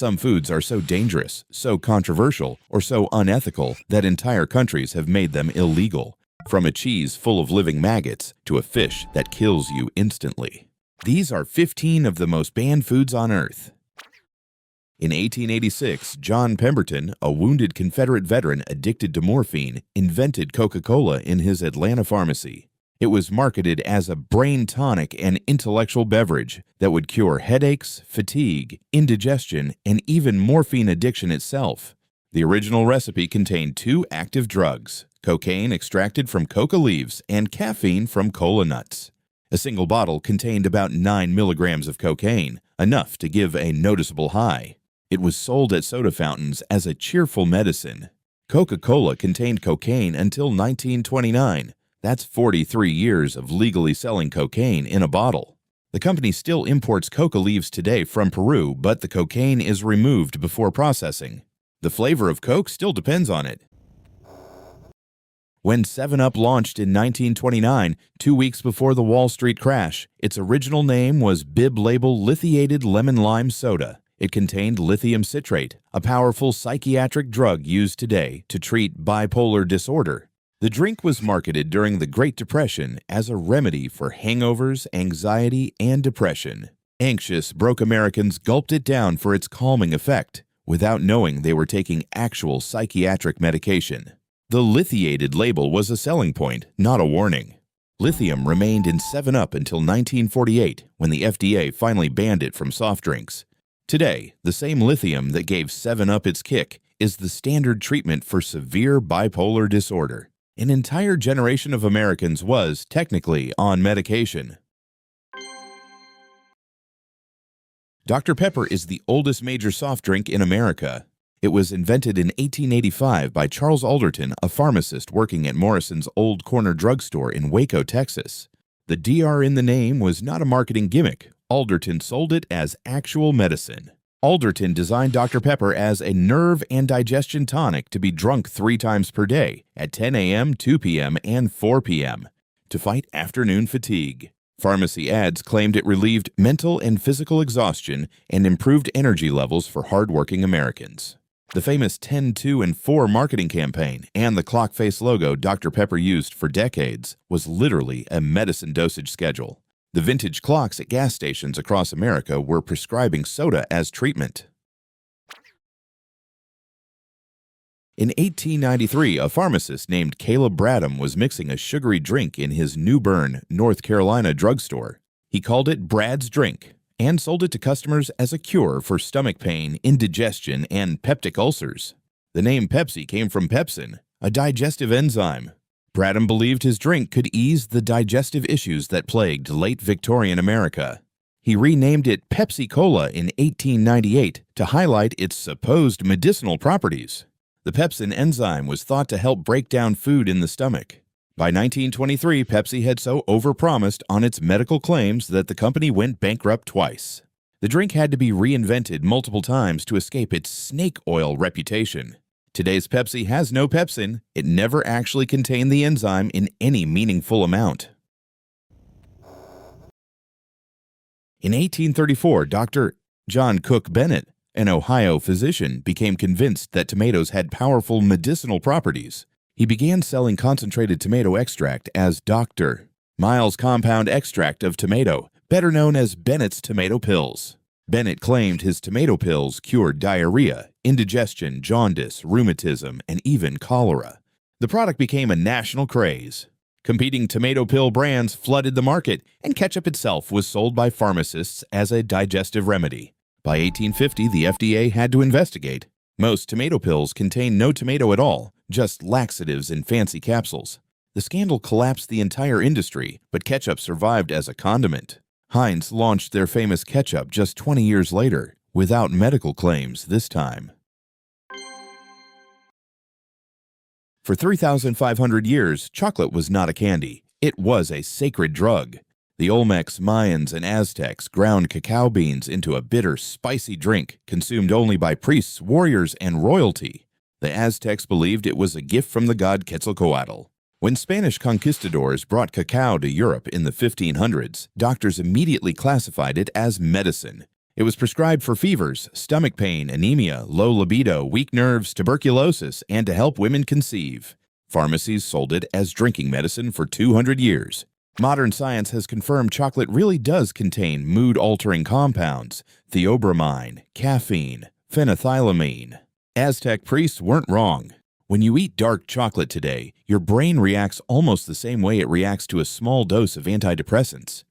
Some foods are so dangerous, so controversial, or so unethical that entire countries have made them illegal, from a cheese full of living maggots to a fish that kills you instantly. These are 15 of the most banned foods on Earth. In 1886, John Pemberton, a wounded Confederate veteran addicted to morphine, invented Coca-Cola in his Atlanta pharmacy. It was marketed as a brain tonic and intellectual beverage that would cure headaches, fatigue, indigestion, and even morphine addiction itself. The original recipe contained 2 active drugs, cocaine extracted from coca leaves and caffeine from cola nuts. A single bottle contained about 9 milligrams of cocaine, enough to give a noticeable high. It was sold at soda fountains as a cheerful medicine. Coca-Cola contained cocaine until 1929. That's 43 years of legally selling cocaine in a bottle. The company still imports coca leaves today from Peru, but the cocaine is removed before processing. The flavor of Coke still depends on it. When 7-Up launched in 1929, 2 weeks before the Wall Street crash, its original name was bib label lithiated lemon lime soda. It contained lithium citrate, a powerful psychiatric drug used today to treat bipolar disorder. The drink was marketed during the Great Depression as a remedy for hangovers, anxiety, and depression. Anxious, broke Americans gulped it down for its calming effect, without knowing they were taking actual psychiatric medication. The lithiated label was a selling point, not a warning. Lithium remained in 7-Up until 1948, when the FDA finally banned it from soft drinks. Today, the same lithium that gave 7-Up its kick is the standard treatment for severe bipolar disorder. An entire generation of Americans was, technically, on medication. Dr. Pepper is the oldest major soft drink in America. It was invented in 1885 by Charles Alderton, a pharmacist working at Morrison's Old Corner Drugstore in Waco, Texas. The DR in the name was not a marketing gimmick. Alderton sold it as actual medicine. Alderton designed Dr. Pepper as a nerve and digestion tonic to be drunk 3 times per day at 10 a.m., 2 p.m., and 4 p.m. to fight afternoon fatigue. Pharmacy ads claimed it relieved mental and physical exhaustion and improved energy levels for hardworking Americans. The famous 10, 2, and 4 marketing campaign and the clock face logo Dr. Pepper used for decades was literally a medicine dosage schedule. The vintage clocks at gas stations across America were prescribing soda as treatment. In 1893, a pharmacist named Caleb Bradham was mixing a sugary drink in his New Bern, North Carolina drugstore. He called it Brad's Drink and sold it to customers as a cure for stomach pain, indigestion, and peptic ulcers. The name Pepsi came from pepsin, a digestive enzyme. Bradham believed his drink could ease the digestive issues that plagued late Victorian America. He renamed it Pepsi Cola in 1898 to highlight its supposed medicinal properties. The pepsin enzyme was thought to help break down food in the stomach. By 1923, Pepsi had so overpromised on its medical claims that the company went bankrupt twice. The drink had to be reinvented multiple times to escape its snake oil reputation. Today's Pepsi has no pepsin. It never actually contained the enzyme in any meaningful amount. In 1834, Dr. John Cook Bennett, an Ohio physician, became convinced that tomatoes had powerful medicinal properties. He began selling concentrated tomato extract as Dr. Miles Compound Extract of Tomato, better known as Bennett's Tomato Pills. Bennett claimed his tomato pills cured diarrhea, indigestion, jaundice, rheumatism, and even cholera. The product became a national craze. Competing tomato pill brands flooded the market, and ketchup itself was sold by pharmacists as a digestive remedy. By 1850, the FDA had to investigate. Most tomato pills contain no tomato at all, just laxatives in fancy capsules. The scandal collapsed the entire industry, but ketchup survived as a condiment. Heinz launched their famous ketchup just 20 years later, without medical claims this time. For 3,500 years, chocolate was not a candy. It was a sacred drug. The Olmecs, Mayans, and Aztecs ground cacao beans into a bitter, spicy drink consumed only by priests, warriors, and royalty. The Aztecs believed it was a gift from the god Quetzalcoatl. When Spanish conquistadors brought cacao to Europe in the 1500s, doctors immediately classified it as medicine. It was prescribed for fevers, stomach pain, anemia, low libido, weak nerves, tuberculosis, and to help women conceive. Pharmacies sold it as drinking medicine for 200 years. Modern science has confirmed chocolate really does contain mood-altering compounds, theobromine, caffeine, phenethylamine. Aztec priests weren't wrong. When you eat dark chocolate today, your brain reacts almost the same way it reacts to a small dose of antidepressants.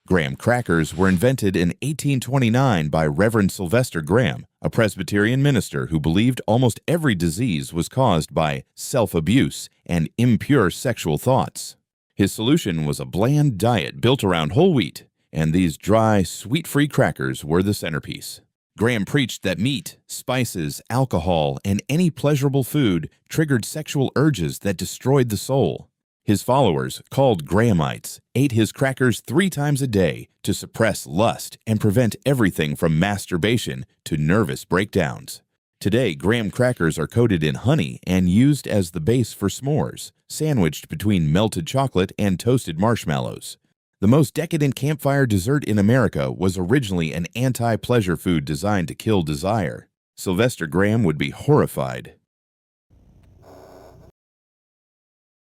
Graham crackers were invented in 1829 by Reverend Sylvester Graham, a Presbyterian minister who believed almost every disease was caused by self-abuse and impure sexual thoughts. His solution was a bland diet built around whole wheat, and these dry, sweet-free crackers were the centerpiece. Graham preached that meat, spices, alcohol, and any pleasurable food triggered sexual urges that destroyed the soul. His followers, called Grahamites, ate his crackers 3 times a day to suppress lust and prevent everything from masturbation to nervous breakdowns. Today, Graham crackers are coated in honey and used as the base for s'mores, sandwiched between melted chocolate and toasted marshmallows. The most decadent campfire dessert in America was originally an anti-pleasure food designed to kill desire. Sylvester Graham would be horrified.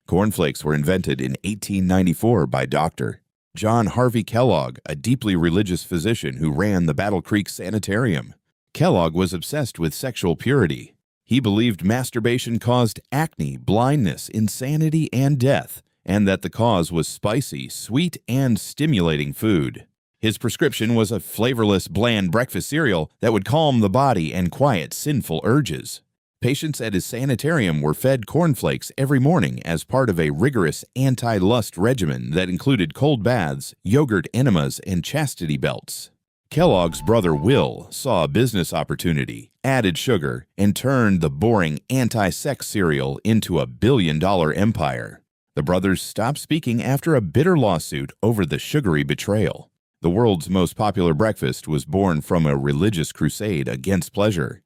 Cornflakes were invented in 1894 by Dr. John Harvey Kellogg, a deeply religious physician who ran the Battle Creek Sanitarium. Kellogg was obsessed with sexual purity. He believed masturbation caused acne, blindness, insanity, and death, and that the cause was spicy, sweet, and stimulating food. His prescription was a flavorless, bland breakfast cereal that would calm the body and quiet sinful urges. Patients at his sanitarium were fed cornflakes every morning as part of a rigorous anti-lust regimen that included cold baths, yogurt enemas, and chastity belts. Kellogg's brother Will saw a business opportunity, added sugar, and turned the boring anti-sex cereal into a billion-dollar empire. The brothers stopped speaking after a bitter lawsuit over the sugary betrayal. The world's most popular breakfast was born from a religious crusade against pleasure.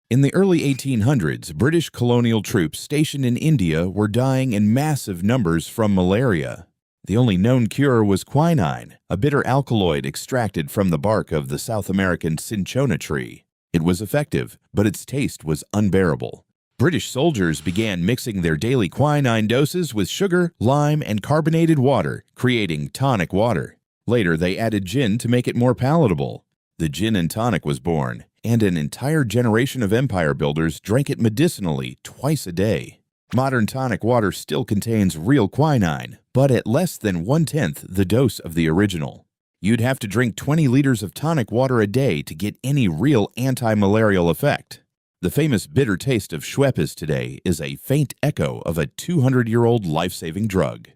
In the early 1800s, British colonial troops stationed in India were dying in massive numbers from malaria. The only known cure was quinine, a bitter alkaloid extracted from the bark of the South American cinchona tree. It was effective, but its taste was unbearable. British soldiers began mixing their daily quinine doses with sugar, lime, and carbonated water, creating tonic water. Later, they added gin to make it more palatable. The gin and tonic was born, and an entire generation of empire builders drank it medicinally twice a day. Modern tonic water still contains real quinine, but at less than 1/10 the dose of the original. You'd have to drink 20 liters of tonic water a day to get any real anti-malarial effect. The famous bitter taste of Schweppes today is a faint echo of a 200-year-old life-saving drug.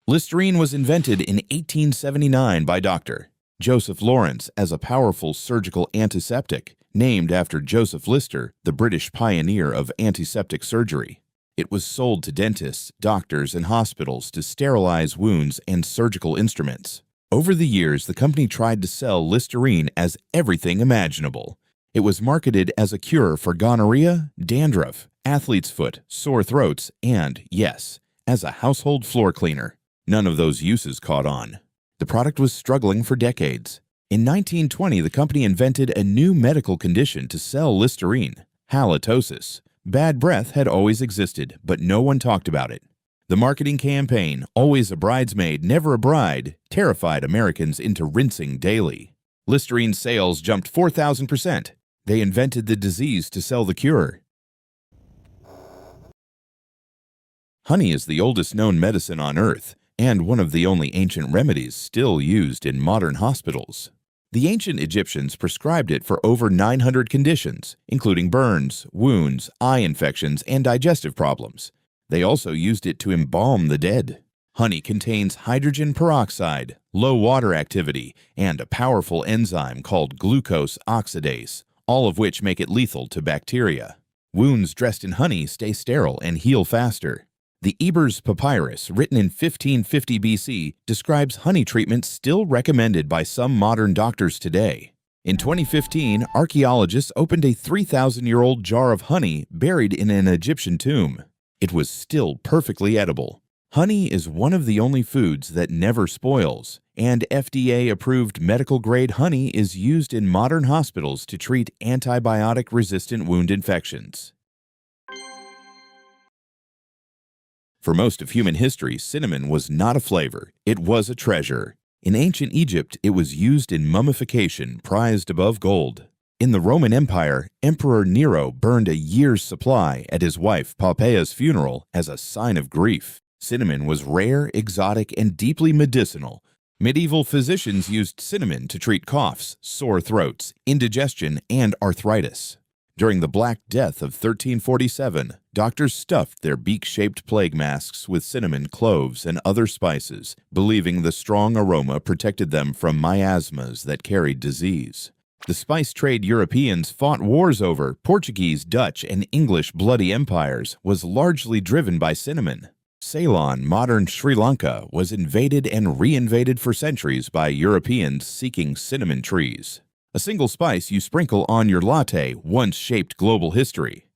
Listerine was invented in 1879 by Dr. Joseph Lawrence as a powerful surgical antiseptic, named after Joseph Lister, the British pioneer of antiseptic surgery. It was sold to dentists, doctors, and hospitals to sterilize wounds and surgical instruments. Over the years, the company tried to sell Listerine as everything imaginable. It was marketed as a cure for gonorrhea, dandruff, athlete's foot, sore throats, and, yes, as a household floor cleaner. None of those uses caught on. The product was struggling for decades. In 1920, the company invented a new medical condition to sell Listerine, halitosis. Bad breath had always existed, but no one talked about it. The marketing campaign, "Always a bridesmaid, never a bride," terrified Americans into rinsing daily. Listerine sales jumped 4,000%. They invented the disease to sell the cure. Honey is the oldest known medicine on Earth, and one of the only ancient remedies still used in modern hospitals. The ancient Egyptians prescribed it for over 900 conditions, including burns, wounds, eye infections, and digestive problems. They also used it to embalm the dead. Honey contains hydrogen peroxide, low water activity, and a powerful enzyme called glucose oxidase, all of which make it lethal to bacteria. Wounds dressed in honey stay sterile and heal faster. The Ebers Papyrus, written in 1550 BC, describes honey treatments still recommended by some modern doctors today. In 2015, archaeologists opened a 3,000-year-old jar of honey buried in an Egyptian tomb. it was still perfectly edible. Honey is one of the only foods that never spoils, and FDA-approved medical-grade honey is used in modern hospitals to treat antibiotic-resistant wound infections. For most of human history, cinnamon was not a flavor, it was a treasure. In ancient Egypt, it was used in mummification, prized above gold. In the Roman Empire, Emperor Nero burned a year's supply at his wife Poppaea's funeral as a sign of grief. Cinnamon was rare, exotic, and deeply medicinal. Medieval physicians used cinnamon to treat coughs, sore throats, indigestion, and arthritis. During the Black Death of 1347, doctors stuffed their beak-shaped plague masks with cinnamon, cloves, and other spices, believing the strong aroma protected them from miasmas that carried disease. The spice trade Europeans fought wars over, Portuguese, Dutch, and English bloody empires, was largely driven by cinnamon. Ceylon, modern Sri Lanka, was invaded and reinvaded for centuries by Europeans seeking cinnamon trees. A single spice you sprinkle on your latte once shaped global history.